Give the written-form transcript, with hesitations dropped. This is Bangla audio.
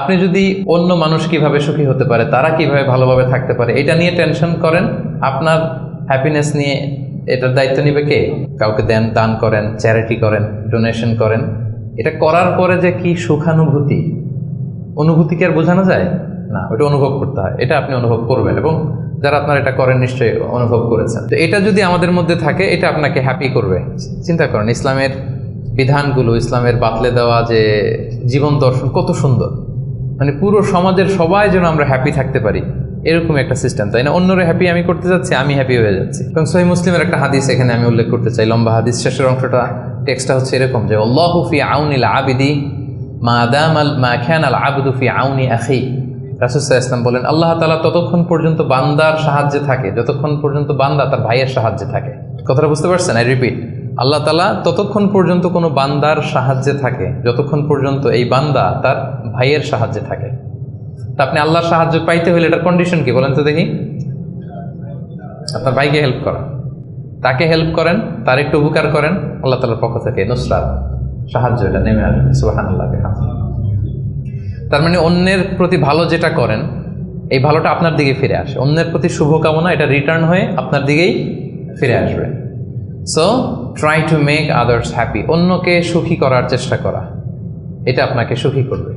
আপনি যদি অন্য মানুষ কিভাবে সুখী হতে পারে, তারা কিভাবে ভালোভাবে থাকতে পারে, এটা নিয়ে টেনশন করেন, আপনার হ্যাপিনেস নিয়ে এটার দায়িত্ব নিবে কে? কাউকে দান করেন, চ্যারিটি করেন, ডোনেশন করেন। এটা করার পরে যে কি সুখানুভূতি, অনুভূতি কি আর বোঝানো যায় না? ওটা অনুভব করতে হয়। এটা আপনি অনুভব করবেন, এবং যারা আপনারা এটা করেন নিশ্চয়ই অনুভব করেছেন। তো এটা যদি আমাদের মধ্যে থাকে, এটা আপনাকে হ্যাপি করবে। চিন্তা করেন, ইসলামের বিধানগুলো, ইসলামের বাতলে দেওয়া যে জীবন দর্শন কত সুন্দর। মানে পুরো সমাজের সবাই যেন আমরা হ্যাপি থাকতে পারি, এরকম একটা সিস্টেম, তাই না? অন্যরা হ্যাপি আমি করতে যাচ্ছি, আমি হ্যাপি হয়ে যাচ্ছি। এবং সহিহ মুসলিমের একটা হাদিস এখানে আমি উল্লেখ করতে চাই, লম্বা হাদিস। শেষের অংশটা, টেক্সটটা হচ্ছে এরকম যে আল্লাহু ফি আউনিল আবিদি মা কানাল আবদু ফি আউনি আখি। রাসূল সাল্লাল্লাহু আলাইহি ওয়াসাল্লাম বলেন, আল্লাহ তাআলা ততক্ষণ পর্যন্ত বান্দার সাহায্যে থাকে যতক্ষণ পর্যন্ত বান্দা তার ভাইয়ের সাহায্যে থাকে। কথাটা বুঝতে পারছেন? আই রিপিট, আল্লাহ তাআলা ততক্ষণ পর্যন্ত কোনো বান্দার সাহায্যে থাকে যতক্ষণ পর্যন্ত এই বান্দা তার ভাইয়ের সাহায্যে থাকে। তা আপনি আল্লাহর সাহায্য পাইতে হলে এটার কন্ডিশন কি বলেন তো দেখি? আপনার ভাইকে হেল্প করা, তাকে হেল্প করেন, তার একটু উপকার করেন, আল্লাহ তাআলার পক্ষ থেকে নুসরাত, সাহায্য এটা নেমে আসবে। সুবহানাল্লাহ। তার মানে অন্যের প্রতি ভালো যেটা করেন, এই ভালোটা আপনার দিকে ফিরে আসে। অন্যের প্রতি শুভকামনা, এটা রিটার্ন হয়ে আপনার দিকেই ফিরে আসবে। So try to make others happy. অন্যকে সুখী করার চেষ্টা করা, এটা আপনাকে সুখী করবে।